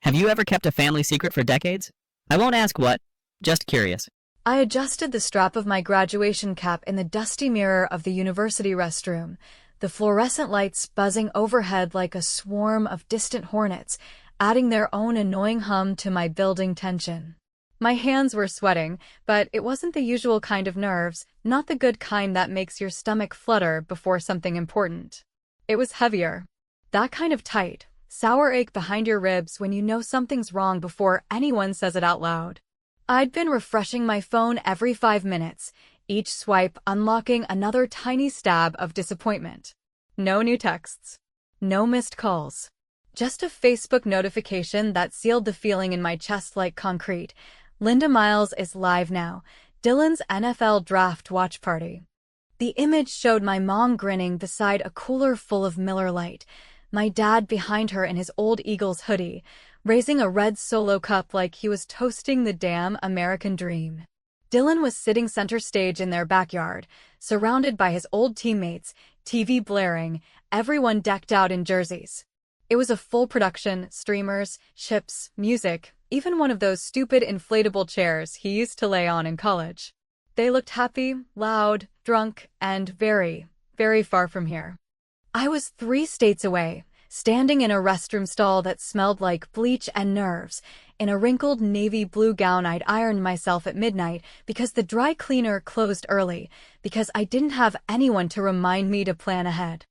Have you ever kept a family secret for decades? I won't ask what, just curious. I adjusted the strap of my graduation cap in the dusty mirror of the university restroom, the fluorescent lights buzzing overhead like a swarm of distant hornets, adding their own annoying hum to my building tension. My hands were sweating, but it wasn't the usual kind of nerves, not the good kind that makes your stomach flutter before something important. It was heavier. That kind of tight, sour ache behind your ribs when you know something's wrong before anyone says it out loud. I'd been refreshing my phone every 5 minutes, each swipe unlocking another tiny stab of disappointment. No new texts. No missed calls. Just a Facebook notification that sealed the feeling in my chest like concrete. Linda Miles is live now. Dylan's NFL draft watch party. The image showed my mom grinning beside a cooler full of Miller Lite, my dad behind her in his old Eagles hoodie, raising a red Solo cup like he was toasting the damn American dream. Dylan was sitting center stage in their backyard, surrounded by his old teammates, TV blaring, everyone decked out in jerseys. It was a full production, streamers, chips, music, even one of those stupid inflatable chairs he used to lay on in college. They looked happy, loud, drunk, and very, very far from here. I was 3 states away, standing in a restroom stall that smelled like bleach and nerves, in a wrinkled navy blue gown I'd ironed myself at midnight because the dry cleaner closed early, because I didn't have anyone to remind me to plan ahead.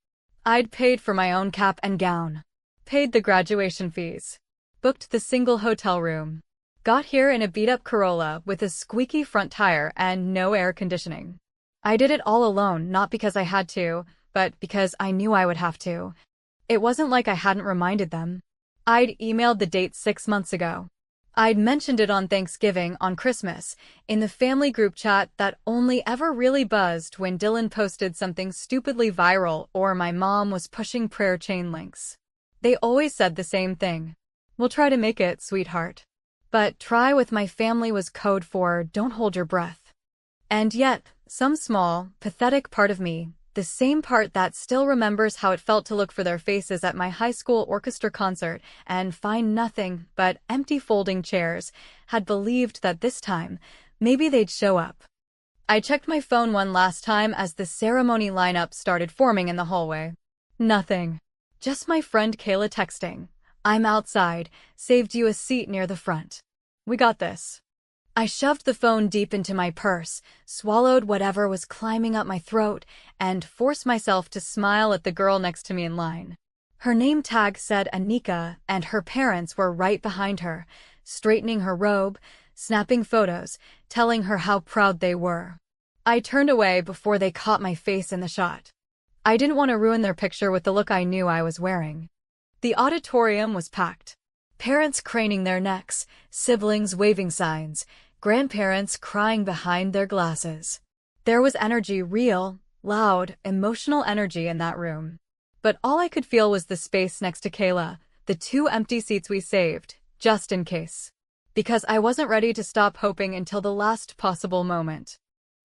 I'd paid for my own cap and gown. Paid the graduation fees. Booked the single hotel room. Got here in a beat-up Corolla with a squeaky front tire and no air conditioning. I did it all alone, not because I had to, but because I knew I would have to. It wasn't like I hadn't reminded them. I'd emailed the date 6 months ago. I'd mentioned it on Thanksgiving, on Christmas, in the family group chat that only ever really buzzed when Dylan posted something stupidly viral or my mom was pushing prayer chain links. They always said the same thing. We'll try to make it, sweetheart. But try with my family was code for don't hold your breath. And yet, some small, pathetic part of me, the same part that still remembers how it felt to look for their faces at my high school orchestra concert and find nothing but empty folding chairs, had believed that this time, maybe they'd show up. I checked my phone one last time as the ceremony lineup started forming in the hallway. Nothing. Just my friend Kayla texting. I'm outside, saved you a seat near the front. We got this. I shoved the phone deep into my purse, swallowed whatever was climbing up my throat, and forced myself to smile at the girl next to me in line. Her name tag said Anika, and her parents were right behind her, straightening her robe, snapping photos, telling her how proud they were. I turned away before they caught my face in the shot. I didn't want to ruin their picture with the look I knew I was wearing. The auditorium was packed. Parents craning their necks, siblings waving signs, grandparents crying behind their glasses. There was energy, real, loud, emotional energy in that room. But all I could feel was the space next to Kayla, the 2 empty seats we saved, just in case. Because I wasn't ready to stop hoping until the last possible moment.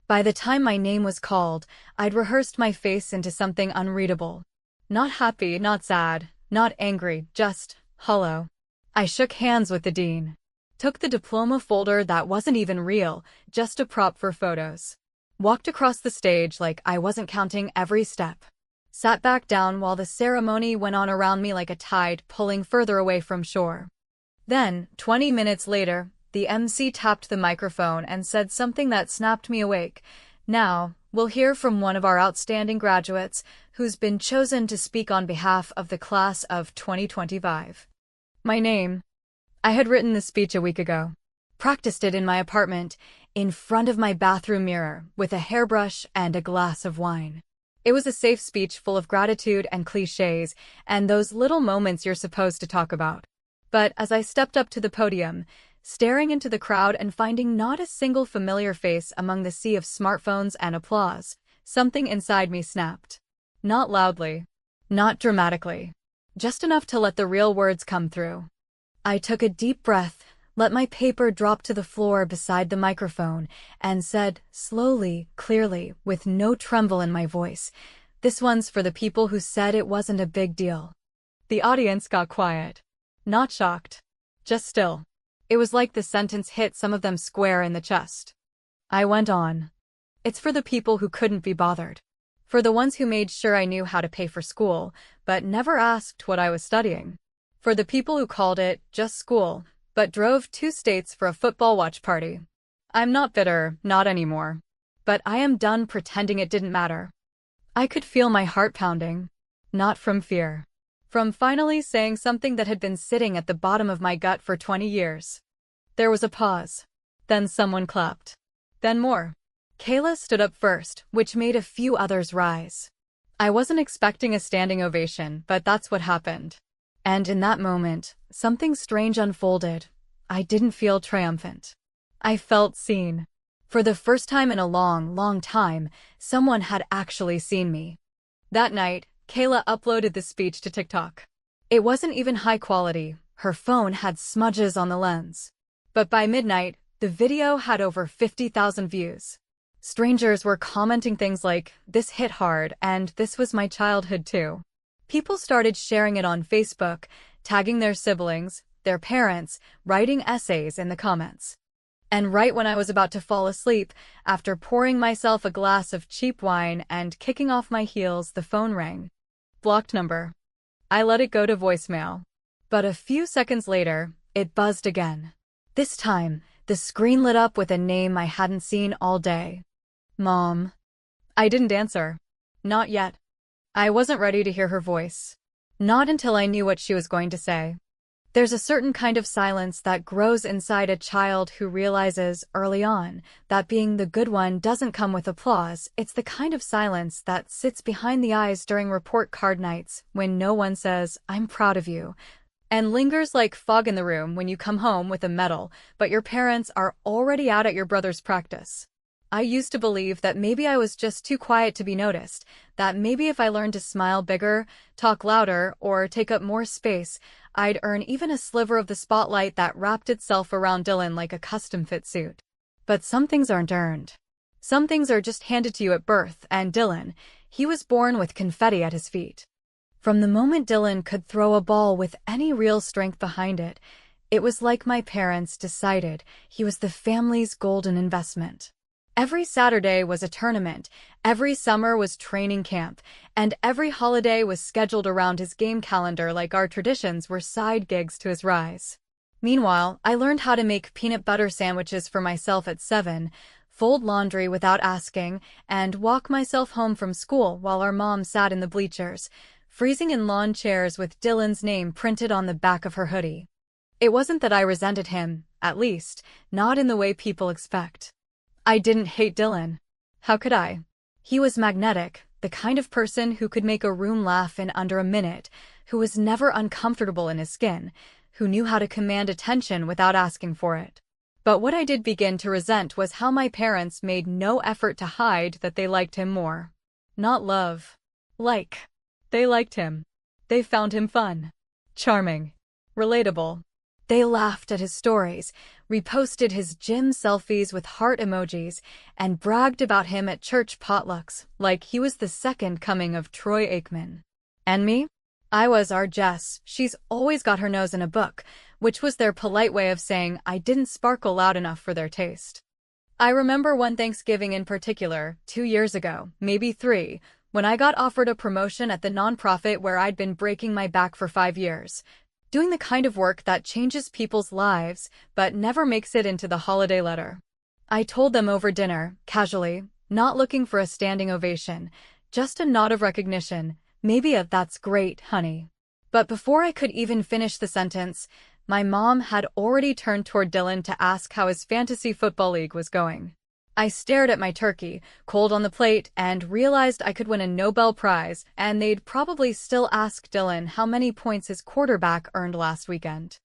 By the time my name was called, I'd rehearsed my face into something unreadable. Not happy, not sad, not angry, just hollow. I shook hands with the dean. Took the diploma folder that wasn't even real, just a prop for photos. Walked across the stage like I wasn't counting every step. Sat back down while the ceremony went on around me like a tide pulling further away from shore. Then, 20 minutes later, the MC tapped the microphone and said something that snapped me awake. Now, we'll hear from one of our outstanding graduates who's been chosen to speak on behalf of the class of 2025. My name. I had written the speech a week ago. Practiced it in my apartment, in front of my bathroom mirror, with a hairbrush and a glass of wine. It was a safe speech full of gratitude and cliches, and those little moments you're supposed to talk about. But as I stepped up to the podium, staring into the crowd and finding not a single familiar face among the sea of smartphones and applause, something inside me snapped. Not loudly. Not dramatically. Just enough to let the real words come through. I took a deep breath, let my paper drop to the floor beside the microphone, and said, slowly, clearly, with no tremble in my voice, "This one's for the people who said it wasn't a big deal." The audience got quiet. Not shocked. just still. It was like the sentence hit some of them square in the chest. I went on. It's for the people who couldn't be bothered. For the ones who made sure I knew how to pay for school, but never asked what I was studying. For the people who called it just school, but drove 2 states for a football watch party. I'm not bitter, not anymore. But I am done pretending it didn't matter. I could feel my heart pounding. Not from fear. From finally saying something that had been sitting at the bottom of my gut for 20 years. There was a pause. Then someone clapped. Then more. Kayla stood up first, which made a few others rise. I wasn't expecting a standing ovation, but that's what happened. And in that moment, something strange unfolded. I didn't feel triumphant. I felt seen. For the first time in a long, long time, someone had actually seen me. That night, Kayla uploaded the speech to TikTok. It wasn't even high quality. Her phone had smudges on the lens. But by midnight, the video had over 50,000 views. Strangers were commenting things like, "This hit hard," and "This was my childhood too." People started sharing it on Facebook, tagging their siblings, their parents, writing essays in the comments. And right when I was about to fall asleep, after pouring myself a glass of cheap wine and kicking off my heels, the phone rang. Blocked number. I let it go to voicemail. But a few seconds later, it buzzed again. This time, the screen lit up with a name I hadn't seen all day. Mom. I didn't answer. Not yet. I wasn't ready to hear her voice. Not until I knew what she was going to say. There's a certain kind of silence that grows inside a child who realizes early on that being the good one doesn't come with applause. It's the kind of silence that sits behind the eyes during report card nights when no one says, "I'm proud of you," and lingers like fog in the room when you come home with a medal, but your parents are already out at your brother's practice. I used to believe that maybe I was just too quiet to be noticed, that maybe if I learned to smile bigger, talk louder, or take up more space, I'd earn even a sliver of the spotlight that wrapped itself around Dylan like a custom-fit suit. But some things aren't earned. Some things are just handed to you at birth, and Dylan, he was born with confetti at his feet. From the moment Dylan could throw a ball with any real strength behind it, it was like my parents decided he was the family's golden investment. Every Saturday was a tournament, every summer was training camp, and every holiday was scheduled around his game calendar like our traditions were side gigs to his rise. Meanwhile, I learned how to make peanut butter sandwiches for myself at 7, fold laundry without asking, and walk myself home from school while our mom sat in the bleachers, freezing in lawn chairs with Dylan's name printed on the back of her hoodie. It wasn't that I resented him, at least, not in the way people expect. I didn't hate Dylan. How could I? He was magnetic, the kind of person who could make a room laugh in under a minute, who was never uncomfortable in his skin, who knew how to command attention without asking for it. But what I did begin to resent was how my parents made no effort to hide that they liked him more. Not love. Like. They liked him. They found him fun. Charming. Relatable. They laughed at his stories, reposted his gym selfies with heart emojis, and bragged about him at church potlucks like he was the second coming of Troy Aikman. And me? I was our Jess. She's always got her nose in a book, which was their polite way of saying I didn't sparkle loud enough for their taste. I remember one Thanksgiving in particular, 2 years ago, maybe 3, when I got offered a promotion at the nonprofit where I'd been breaking my back for 5 years. Doing the kind of work that changes people's lives, but never makes it into the holiday letter. I told them over dinner, casually, not looking for a standing ovation, just a nod of recognition, maybe a "that's great, honey." But before I could even finish the sentence, my mom had already turned toward Dylan to ask how his fantasy football league was going. I stared at my turkey, cold on the plate, and realized I could win a Nobel Prize, and they'd probably still ask Dylan how many points his quarterback earned last weekend.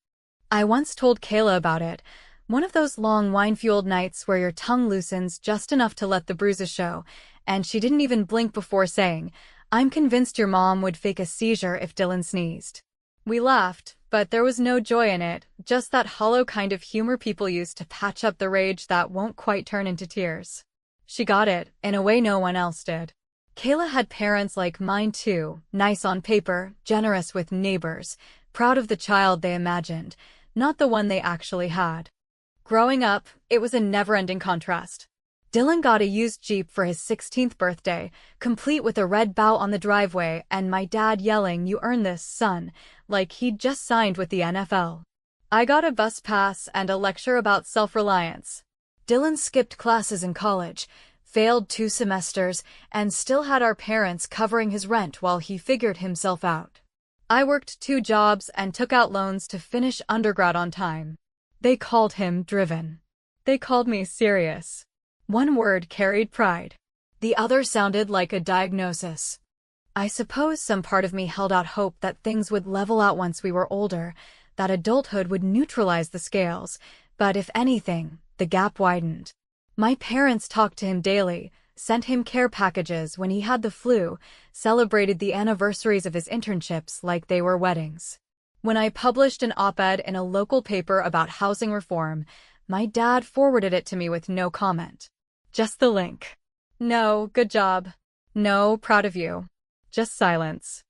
I once told Kayla about it, one of those long wine-fueled nights where your tongue loosens just enough to let the bruises show, and she didn't even blink before saying, "I'm convinced your mom would fake a seizure if Dylan sneezed." We laughed, but there was no joy in it, just that hollow kind of humor people use to patch up the rage that won't quite turn into tears. She got it, in a way no one else did. Kayla had parents like mine too, nice on paper, generous with neighbors, proud of the child they imagined, not the one they actually had. Growing up, it was a never-ending contrast. Dylan got a used Jeep for his 16th birthday, complete with a red bow on the driveway and my dad yelling, "You earned this, son," like he'd just signed with the NFL. I got a bus pass and a lecture about self-reliance. Dylan skipped classes in college, failed 2 semesters, and still had our parents covering his rent while he figured himself out. I worked 2 jobs and took out loans to finish undergrad on time. They called him driven. They called me serious. One word carried pride. The other sounded like a diagnosis. I suppose some part of me held out hope that things would level out once we were older, that adulthood would neutralize the scales, but if anything, the gap widened. My parents talked to him daily, sent him care packages when he had the flu, celebrated the anniversaries of his internships like they were weddings. When I published an op-ed in a local paper about housing reform, my dad forwarded it to me with no comment. Just the link. No, good job. No, proud of you. Just silence.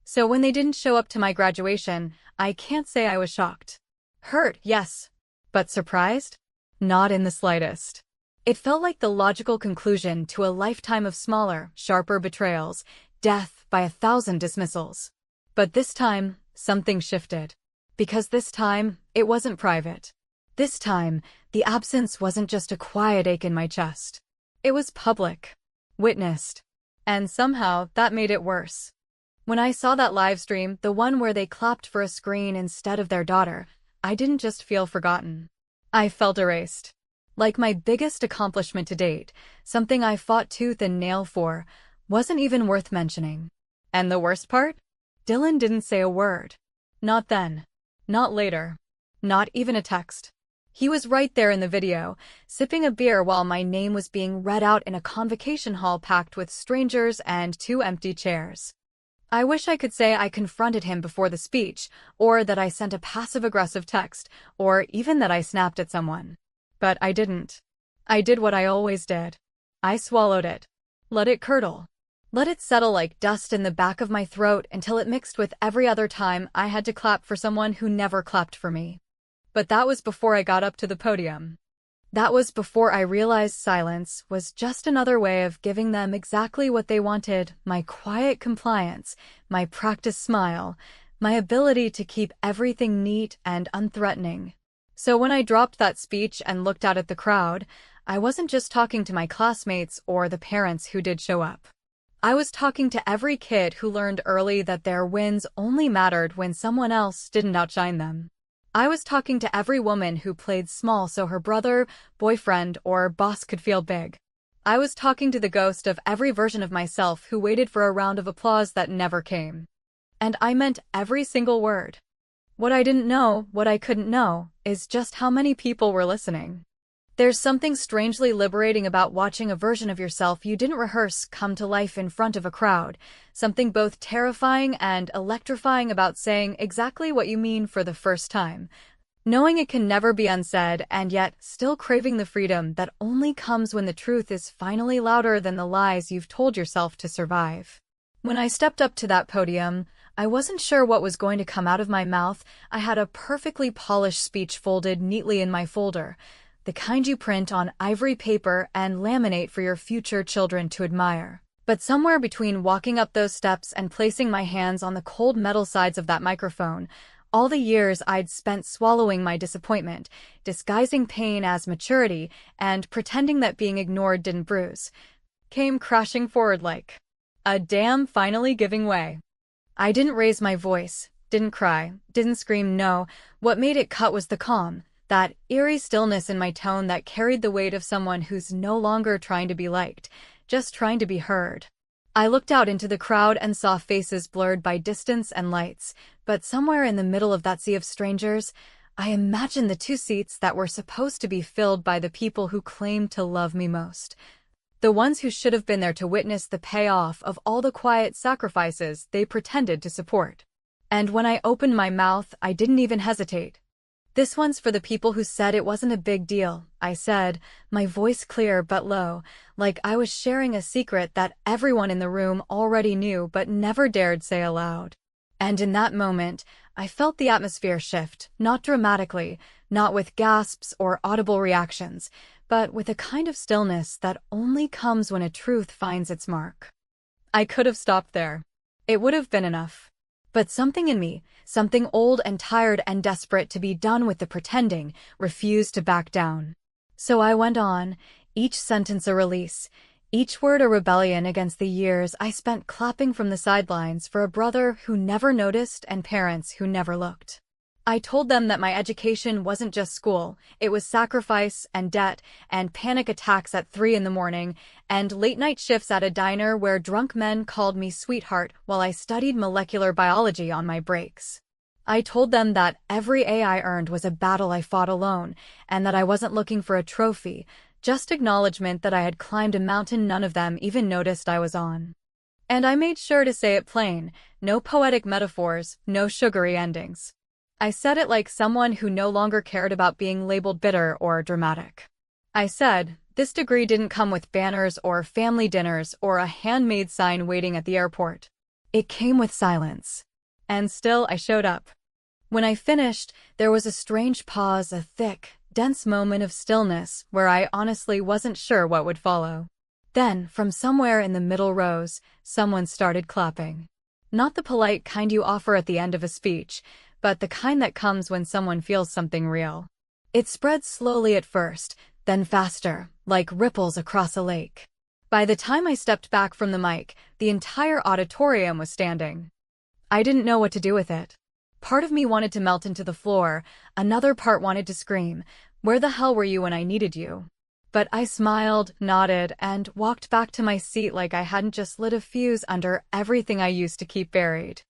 So when they didn't show up to my graduation, I can't say I was shocked. Hurt, yes. But surprised? Not in the slightest. It felt like the logical conclusion to a lifetime of smaller, sharper betrayals, death by 1,000 dismissals. But this time, something shifted. Because this time, it wasn't private. This time, the absence wasn't just a quiet ache in my chest. It was public, witnessed, and somehow that made it worse. When I saw that live stream, the one where they clapped for a screen instead of their daughter, I didn't just feel forgotten. I felt erased. Like my biggest accomplishment to date, something I fought tooth and nail for, wasn't even worth mentioning. And the worst part? Dylan didn't say a word. Not then. Not later. Not even a text. He was right there in the video, sipping a beer while my name was being read out in a convocation hall packed with strangers and 2 empty chairs. I wish I could say I confronted him before the speech, or that I sent a passive-aggressive text, or even that I snapped at someone. But I didn't. I did what I always did. I swallowed it. Let it curdle. Let it settle like dust in the back of my throat until it mixed with every other time I had to clap for someone who never clapped for me. But that was before I got up to the podium. That was before I realized silence was just another way of giving them exactly what they wanted, my quiet compliance, my practiced smile, my ability to keep everything neat and unthreatening. So when I dropped that speech and looked out at the crowd, I wasn't just talking to my classmates or the parents who did show up. I was talking to every kid who learned early that their wins only mattered when someone else didn't outshine them. I was talking to every woman who played small so her brother, boyfriend, or boss could feel big. I was talking to the ghost of every version of myself who waited for a round of applause that never came. And I meant every single word. What I didn't know, what I couldn't know, is just how many people were listening. There's something strangely liberating about watching a version of yourself you didn't rehearse come to life in front of a crowd, something both terrifying and electrifying about saying exactly what you mean for the first time, knowing it can never be unsaid and yet still craving the freedom that only comes when the truth is finally louder than the lies you've told yourself to survive. When I stepped up to that podium, I wasn't sure what was going to come out of my mouth. I had a perfectly polished speech folded neatly in my folder, the kind you print on ivory paper and laminate for your future children to admire. But somewhere between walking up those steps and placing my hands on the cold metal sides of that microphone, all the years I'd spent swallowing my disappointment, disguising pain as maturity, and pretending that being ignored didn't bruise, came crashing forward like a dam finally giving way. I didn't raise my voice, didn't cry, didn't scream, no. What made it cut was the calm, that eerie stillness in my tone that carried the weight of someone who's no longer trying to be liked, just trying to be heard. I looked out into the crowd and saw faces blurred by distance and lights, but somewhere in the middle of that sea of strangers, I imagined the 2 seats that were supposed to be filled by the people who claimed to love me most. The ones who should have been there to witness the payoff of all the quiet sacrifices they pretended to support. And when I opened my mouth, I didn't even hesitate. "This one's for the people who said it wasn't a big deal," I said, my voice clear but low, like I was sharing a secret that everyone in the room already knew but never dared say aloud. And in that moment, I felt the atmosphere shift, not dramatically, not with gasps or audible reactions, but with a kind of stillness that only comes when a truth finds its mark. I could have stopped there. It would have been enough. But something in me, something old and tired and desperate to be done with the pretending, refused to back down. So I went on, each sentence a release, each word a rebellion against the years I spent clapping from the sidelines for a brother who never noticed and parents who never looked. I told them that my education wasn't just school, it was sacrifice and debt and panic attacks at 3 a.m. and late-night shifts at a diner where drunk men called me sweetheart while I studied molecular biology on my breaks. I told them that every A I earned was a battle I fought alone, and that I wasn't looking for a trophy, just acknowledgement that I had climbed a mountain none of them even noticed I was on. And I made sure to say it plain, no poetic metaphors, no sugary endings. I said it like someone who no longer cared about being labeled bitter or dramatic. I said, this degree didn't come with banners or family dinners or a handmade sign waiting at the airport. It came with silence. And still I showed up. When I finished, there was a strange pause, a thick, dense moment of stillness where I honestly wasn't sure what would follow. Then, from somewhere in the middle rows, someone started clapping. Not the polite kind you offer at the end of a speech, but the kind that comes when someone feels something real. It spread slowly at first, then faster, like ripples across a lake. By the time I stepped back from the mic, the entire auditorium was standing. I didn't know what to do with it. Part of me wanted to melt into the floor, another part wanted to scream, "Where the hell were you when I needed you?" But I smiled, nodded, and walked back to my seat like I hadn't just lit a fuse under everything I used to keep buried.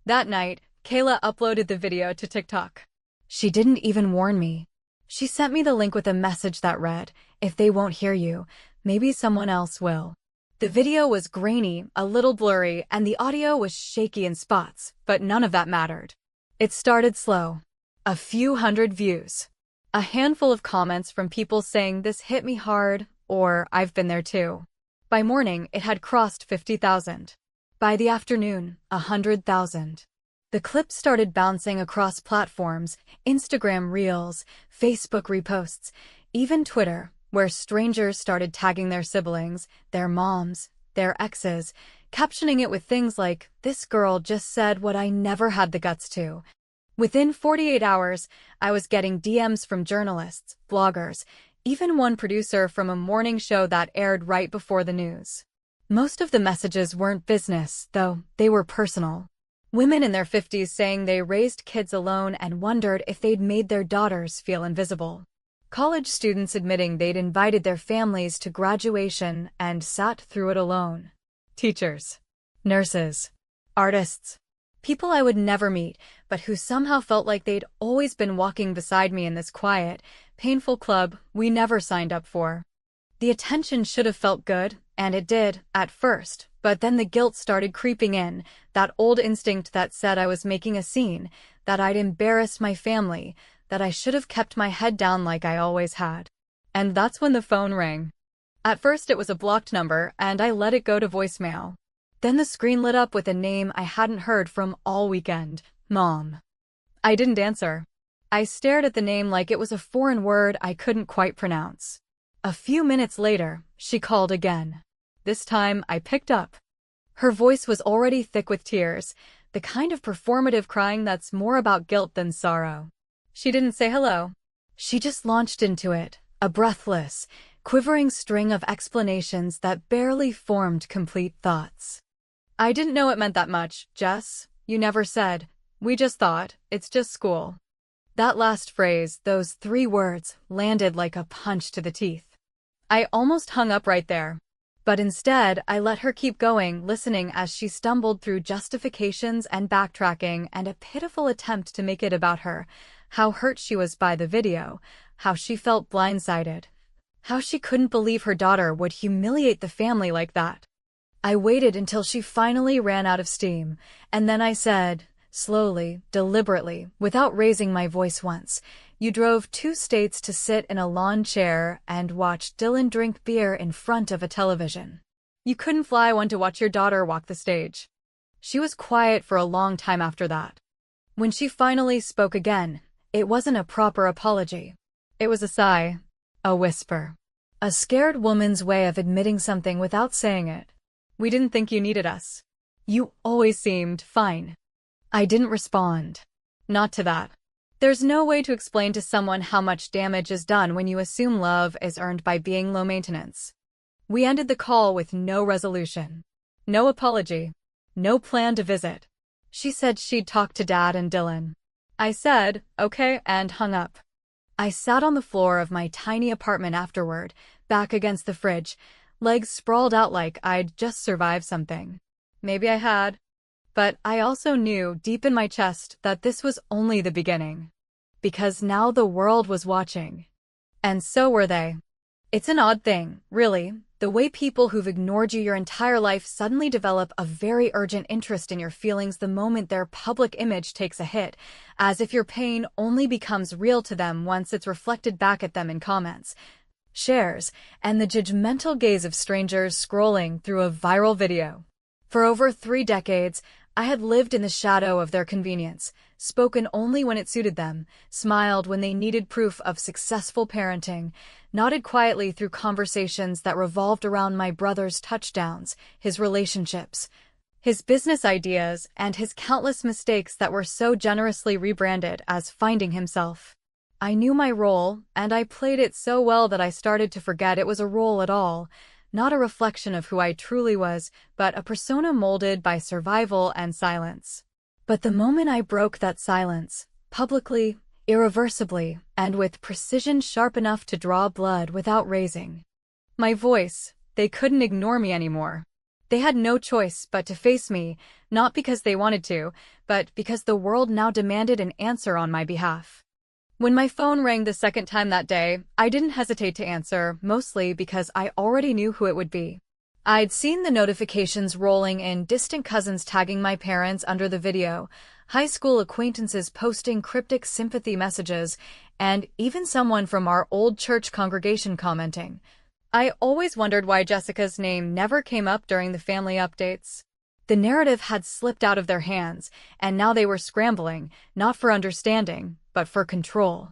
That night, Kayla uploaded the video to TikTok. She didn't even warn me. She sent me the link with a message that read, "If they won't hear you, maybe someone else will." The video was grainy, a little blurry, and the audio was shaky in spots, but none of that mattered. It started slow. A few hundred views. A handful of comments from people saying this hit me hard, or I've been there too. By morning, it had crossed 50,000. By the afternoon, 100,000. The clip started bouncing across platforms, Instagram Reels, Facebook reposts, even Twitter, where strangers started tagging their siblings, their moms, their exes, captioning it with things like, "This girl just said what I never had the guts to." Within 48 hours, I was getting DMs from journalists, bloggers, even one producer from a morning show that aired right before the news. Most of the messages weren't business, though, they were personal. Women in their 50s saying they raised kids alone and wondered if they'd made their daughters feel invisible. College students admitting they'd invited their families to graduation and sat through it alone. Teachers, nurses, artists, people I would never meet, but who somehow felt like they'd always been walking beside me in this quiet, painful club we never signed up for. The attention should have felt good, and it did, at first, but then the guilt started creeping in, that old instinct that said I was making a scene, that I'd embarrassed my family, that I should have kept my head down like I always had. And that's when the phone rang. At first it was a blocked number, and I let it go to voicemail. Then the screen lit up with a name I hadn't heard from all weekend, Mom. I didn't answer. I stared at the name like it was a foreign word I couldn't quite pronounce. A few minutes later, she called again. This time, I picked up. Her voice was already thick with tears, the kind of performative crying that's more about guilt than sorrow. She didn't say hello. She just launched into it, a breathless, quivering string of explanations that barely formed complete thoughts. "I didn't know it meant that much, Jess. You never said. We just thought, it's just school." That last phrase, those 3 words, landed like a punch to the teeth. I almost hung up right there. But instead, I let her keep going, listening as she stumbled through justifications and backtracking and a pitiful attempt to make it about her, how hurt she was by the video, how she felt blindsided, how she couldn't believe her daughter would humiliate the family like that. I waited until she finally ran out of steam, and then I said, slowly, deliberately, without raising my voice once, "You drove 2 states to sit in a lawn chair and watch Dylan drink beer in front of a television. You couldn't fly one to watch your daughter walk the stage." She was quiet for a long time after that. When she finally spoke again, it wasn't a proper apology. It was a sigh, a whisper. A scared woman's way of admitting something without saying it. We didn't think you needed us. You always seemed fine. I didn't respond. Not to that. There's no way to explain to someone how much damage is done when you assume love is earned by being low maintenance. We ended the call with no resolution. No apology. No plan to visit. She said she'd talk to Dad and Dylan. I said, okay, and hung up. I sat on the floor of my tiny apartment afterward, back against the fridge, legs sprawled out like I'd just survived something. Maybe I had. But I also knew deep in my chest that this was only the beginning. Because now the world was watching. And so were they. It's an odd thing, really, the way people who've ignored you your entire life suddenly develop a very urgent interest in your feelings the moment their public image takes a hit, as if your pain only becomes real to them once it's reflected back at them in comments, shares, and the judgmental gaze of strangers scrolling through a viral video. For over 3 decades, I had lived in the shadow of their convenience, spoken only when it suited them, smiled when they needed proof of successful parenting, nodded quietly through conversations that revolved around my brother's touchdowns, his relationships, his business ideas, and his countless mistakes that were so generously rebranded as finding himself. I knew my role, and I played it so well that I started to forget it was a role at all. Not a reflection of who I truly was, but a persona molded by survival and silence. But the moment I broke that silence, publicly, irreversibly, and with precision sharp enough to draw blood without raising my voice, they couldn't ignore me anymore. They had no choice but to face me, not because they wanted to, but because the world now demanded an answer on my behalf. When my phone rang the second time that day, I didn't hesitate to answer, mostly because I already knew who it would be. I'd seen the notifications rolling in, distant cousins tagging my parents under the video, high school acquaintances posting cryptic sympathy messages, and even someone from our old church congregation commenting. I always wondered why Jessica's name never came up during the family updates. The narrative had slipped out of their hands, and now they were scrambling, not for understanding, but for control.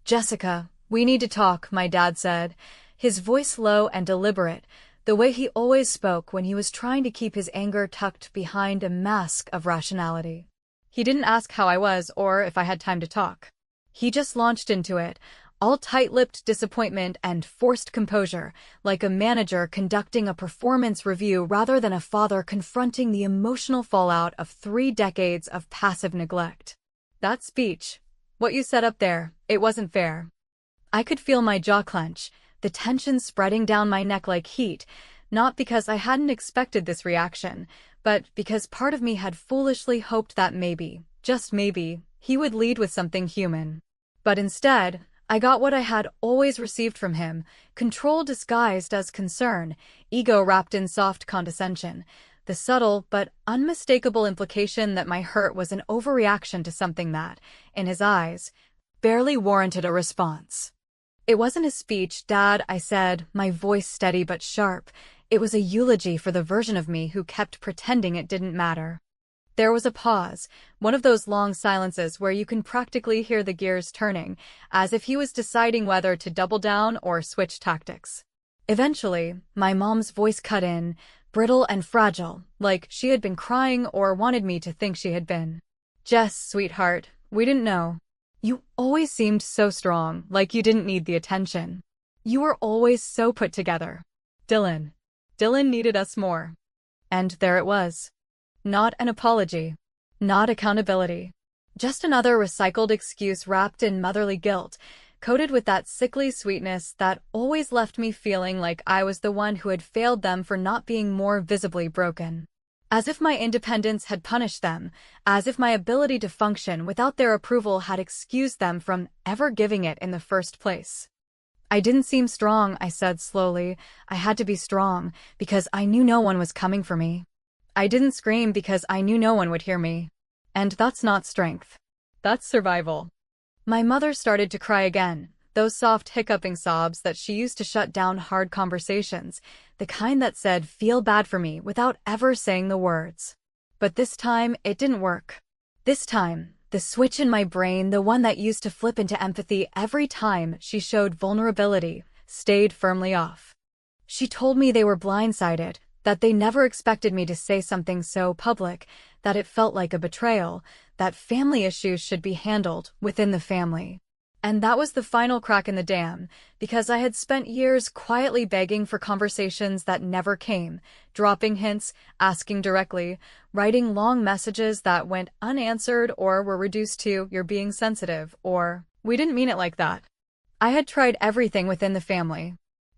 Jessica, we need to talk, my dad said, his voice low and deliberate, the way he always spoke when he was trying to keep his anger tucked behind a mask of rationality. He didn't ask how I was or if I had time to talk. He just launched into it, all tight-lipped disappointment and forced composure, like a manager conducting a performance review rather than a father confronting the emotional fallout of 3 decades of passive neglect. That speech, what you said up there, it wasn't fair. I could feel my jaw clench, the tension spreading down my neck like heat, not because I hadn't expected this reaction, but because part of me had foolishly hoped that maybe, just maybe, he would lead with something human. But instead, I got what I had always received from him, control disguised as concern, ego wrapped in soft condescension, the subtle but unmistakable implication that my hurt was an overreaction to something that, in his eyes, barely warranted a response. It wasn't a speech, Dad, I said, my voice steady but sharp. It was a eulogy for the version of me who kept pretending it didn't matter. There was a pause, one of those long silences where you can practically hear the gears turning, as if he was deciding whether to double down or switch tactics. Eventually, my mom's voice cut in, brittle and fragile, like she had been crying or wanted me to think she had been. Jess, sweetheart, we didn't know. You always seemed so strong, like you didn't need the attention. You were always so put together. Dylan needed us more. And there it was. Not an apology. Not accountability. Just another recycled excuse wrapped in motherly guilt, coated with that sickly sweetness that always left me feeling like I was the one who had failed them for not being more visibly broken. As if my independence had punished them, as if my ability to function without their approval had excused them from ever giving it in the first place. I didn't seem strong, I said slowly. I had to be strong, because I knew no one was coming for me. I didn't scream because I knew no one would hear me. And that's not strength. That's survival. My mother started to cry again, those soft hiccuping sobs that she used to shut down hard conversations, the kind that said, feel bad for me, without ever saying the words. But this time, it didn't work. This time, the The switch in my brain, the one that used to flip into empathy every time she showed vulnerability, stayed firmly off. She told me they were blindsided, that they never expected me to say something so public, that it felt like a betrayal, that family issues should be handled within the family. And that was the final crack in the dam, because I had spent years quietly begging for conversations that never came, dropping hints, asking directly, writing long messages that went unanswered or were reduced to "you're being sensitive" or "we didn't mean it like that." I had tried everything within the family.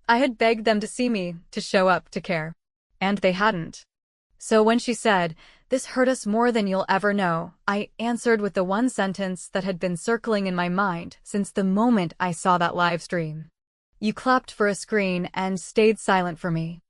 I had begged them to see me, to show up, to care. And they hadn't. So when she said, "This hurt us more than you'll ever know," I answered with the one sentence that had been circling in my mind since the moment I saw that live stream. "You clapped for a screen and stayed silent for me."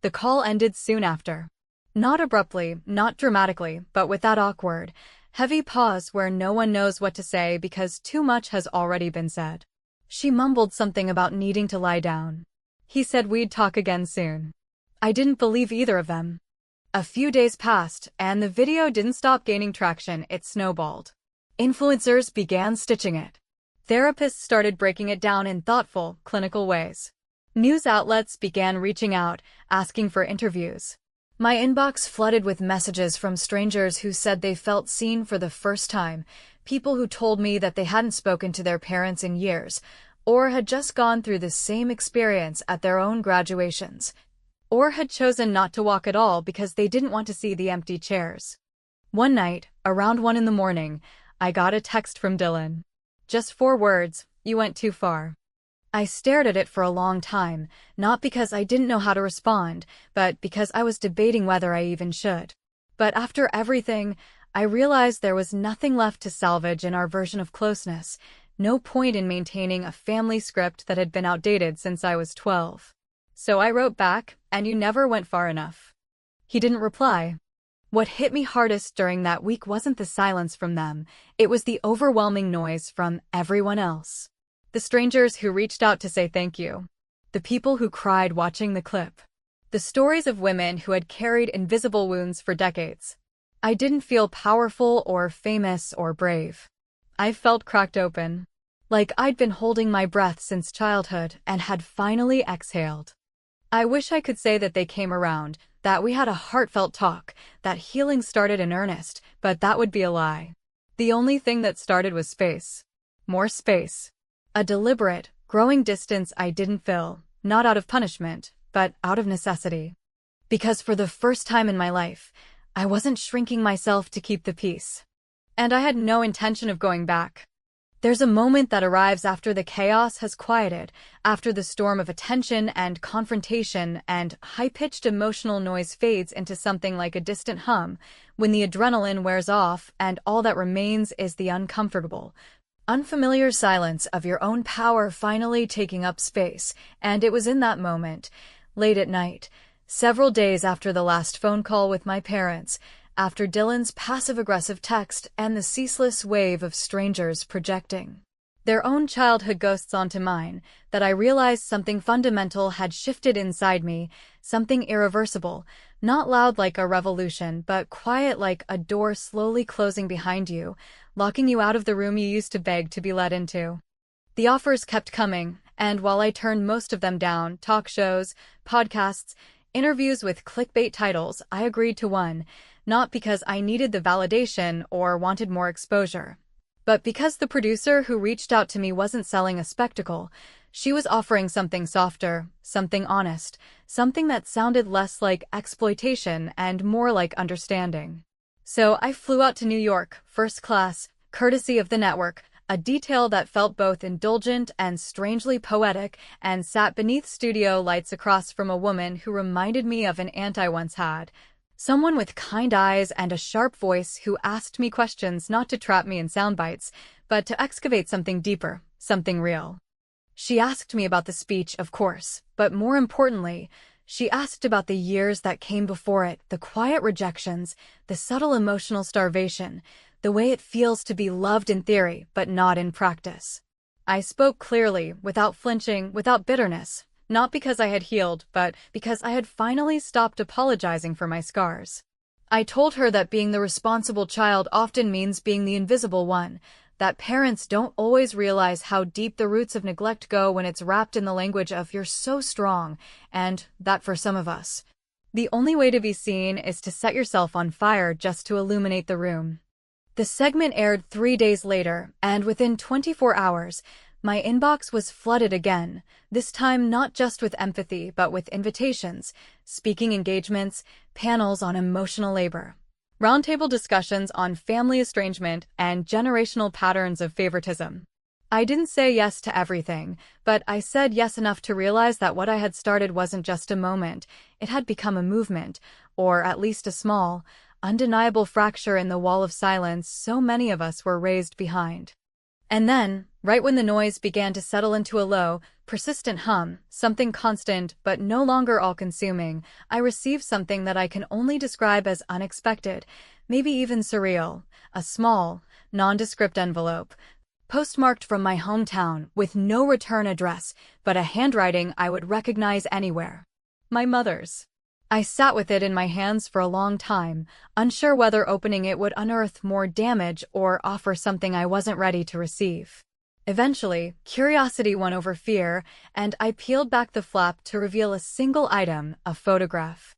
The call ended soon after. Not abruptly, not dramatically, but with that awkward, heavy pause where no one knows what to say because too much has already been said. She mumbled something about needing to lie down. He said we'd talk again soon. I didn't believe either of them. A few days passed, and the video didn't stop gaining traction. It snowballed. Influencers began stitching it. Therapists started breaking it down in thoughtful, clinical ways. News outlets began reaching out, asking for interviews. My inbox flooded with messages from strangers who said they felt seen for the first time, people who told me that they hadn't spoken to their parents in years, or had just gone through the same experience at their own graduations, or had chosen not to walk at all because they didn't want to see the empty chairs. One night, around 1 a.m, I got a text from Dylan. Just 4 words, "You went too far." I stared at it for a long time, not because I didn't know how to respond, but because I was debating whether I even should. But after everything, I realized there was nothing left to salvage in our version of closeness, no point in maintaining a family script that had been outdated since I was 12. So I wrote back, "And you never went far enough." He didn't reply. What hit me hardest during that week wasn't the silence from them, it was the overwhelming noise from everyone else. The strangers who reached out to say thank you. The people who cried watching the clip. The stories of women who had carried invisible wounds for decades. I didn't feel powerful or famous or brave. I felt cracked open. Like I'd been holding my breath since childhood and had finally exhaled. I wish I could say that they came around, that we had a heartfelt talk, that healing started in earnest, but that would be a lie. The only thing that started was space. More space. A deliberate, growing distance I didn't fill, not out of punishment, but out of necessity. Because for the first time in my life, I wasn't shrinking myself to keep the peace. And I had no intention of going back. There's a moment that arrives after the chaos has quieted, after the storm of attention and confrontation and high-pitched emotional noise fades into something like a distant hum, when the adrenaline wears off and all that remains is the uncomfortable, unfamiliar silence of your own power finally taking up space. And it was in that moment, late at night, several days after the last phone call with my parents, after Dylan's passive-aggressive text and the ceaseless wave of strangers projecting their own childhood ghosts onto mine, that I realized something fundamental had shifted inside me, something irreversible, not loud like a revolution, but quiet like a door slowly closing behind you, locking you out of the room you used to beg to be let into. The offers kept coming, and while I turned most of them down, talk shows, podcasts, interviews with clickbait titles, I agreed to one, not because I needed the validation or wanted more exposure, but because the producer who reached out to me wasn't selling a spectacle. She was offering something softer, something honest, something that sounded less like exploitation and more like understanding. So I flew out to New York, first class, courtesy of the network, a detail that felt both indulgent and strangely poetic, and sat beneath studio lights across from a woman who reminded me of an aunt I once had. Someone with kind eyes and a sharp voice who asked me questions not to trap me in sound bites, but to excavate something deeper, something real. She asked me about the speech, of course, but more importantly, she asked about the years that came before it, the quiet rejections, the subtle emotional starvation, the way it feels to be loved in theory, but not in practice. I spoke clearly, without flinching, without bitterness. Not because I had healed, but because I had finally stopped apologizing for my scars. I told her that being the responsible child often means being the invisible one, that parents don't always realize how deep the roots of neglect go when it's wrapped in the language of "you're so strong," and that for some of us, the only way to be seen is to set yourself on fire just to illuminate the room. The segment aired 3 days later, and within 24 hours, my inbox was flooded again, this time not just with empathy but with invitations, speaking engagements, panels on emotional labor, roundtable discussions on family estrangement, and generational patterns of favoritism. I didn't say yes to everything, but I said yes enough to realize that what I had started wasn't just a moment, it had become a movement, or at least a small, undeniable fracture in the wall of silence so many of us were raised behind. And then, right when the noise began to settle into a low, persistent hum, something constant but no longer all-consuming, I received something that I can only describe as unexpected, maybe even surreal, a small, nondescript envelope, postmarked from my hometown with no return address, but a handwriting I would recognize anywhere. My mother's. I sat with it in my hands for a long time, unsure whether opening it would unearth more damage or offer something I wasn't ready to receive. Eventually, curiosity won over fear, and I peeled back the flap to reveal a single item, a photograph.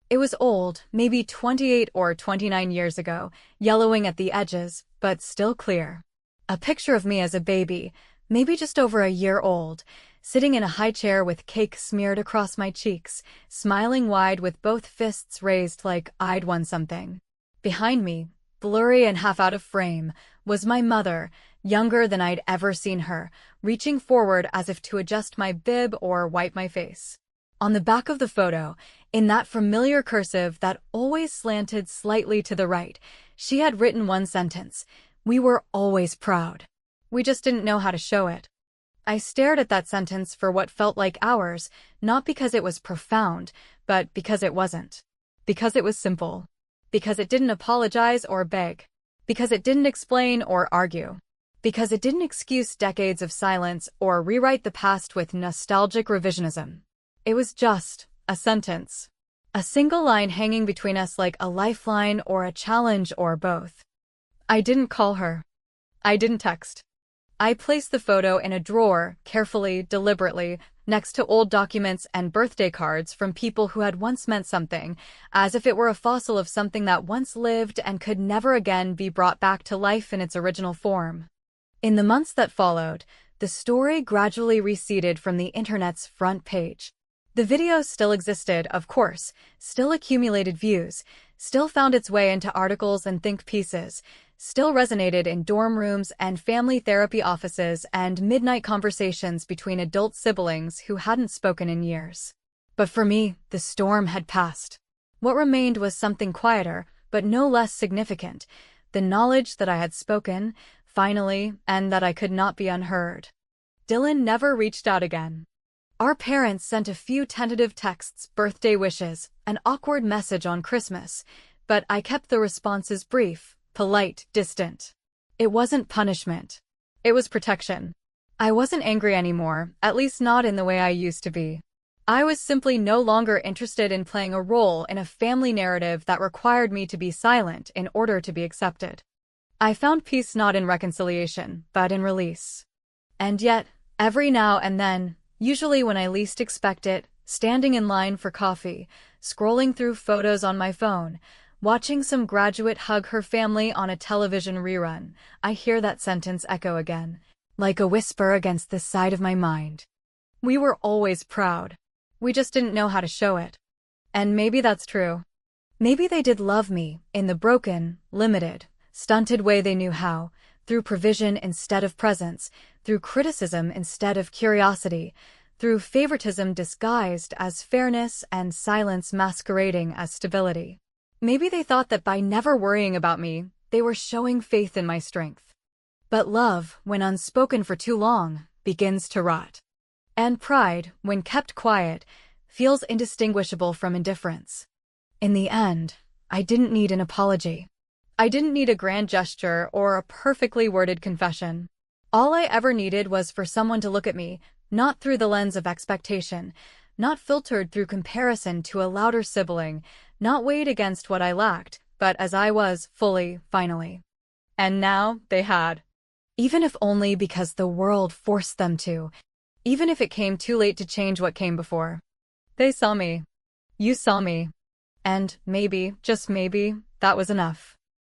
It was old, maybe 28 or 29 years ago, yellowing at the edges, but still clear. A picture of me as a baby, maybe just over a year old, sitting in a high chair with cake smeared across my cheeks, smiling wide with both fists raised like I'd won something. Behind me, blurry and half out of frame, was my mother, younger than I'd ever seen her, reaching forward as if to adjust my bib or wipe my face. On the back of the photo, in that familiar cursive that always slanted slightly to the right, she had written one sentence: "We were always proud. We just didn't know how to show it." I stared at that sentence for what felt like hours, not because it was profound, but because it wasn't. Because it was simple. Because it didn't apologize or beg. Because it didn't explain or argue. Because it didn't excuse decades of silence or rewrite the past with nostalgic revisionism. It was just a sentence. A single line hanging between us like a lifeline or a challenge or both. I didn't call her. I didn't text. I placed the photo in a drawer, carefully, deliberately, next to old documents and birthday cards from people who had once meant something, as if it were a fossil of something that once lived and could never again be brought back to life in its original form. In the months that followed, the story gradually receded from the internet's front page. The video still existed, of course, still accumulated views, still found its way into articles and think pieces, still resonated in dorm rooms and family therapy offices and midnight conversations between adult siblings who hadn't spoken in years. But for me, the storm had passed. What remained was something quieter, but no less significant, the knowledge that I had spoken, finally, and that I could not be unheard. Dylan never reached out again. Our parents sent a few tentative texts, birthday wishes, an awkward message on Christmas, but I kept the responses brief, polite, distant. It wasn't punishment. It was protection. I wasn't angry anymore, at least not in the way I used to be. I was simply no longer interested in playing a role in a family narrative that required me to be silent in order to be accepted. I found peace not in reconciliation, but in release. And yet, every now and then, usually when I least expect it, standing in line for coffee, scrolling through photos on my phone, watching some graduate hug her family on a television rerun, I hear that sentence echo again, like a whisper against the side of my mind. We were always proud. We just didn't know how to show it. And maybe that's true. Maybe they did love me, in the broken, limited, stunted way they knew how, through provision instead of presence, through criticism instead of curiosity, through favoritism disguised as fairness and silence masquerading as stability. Maybe they thought that by never worrying about me, they were showing faith in my strength. But love, when unspoken for too long, begins to rot. And pride, when kept quiet, feels indistinguishable from indifference. In the end, I didn't need an apology. I didn't need a grand gesture or a perfectly worded confession. All I ever needed was for someone to look at me, not through the lens of expectation, not filtered through comparison to a louder sibling, not weighed against what I lacked, but as I was, fully, finally. And now they had. Even if only because the world forced them to. Even if it came too late to change what came before. They saw me. You saw me. And maybe, just maybe, that was enough.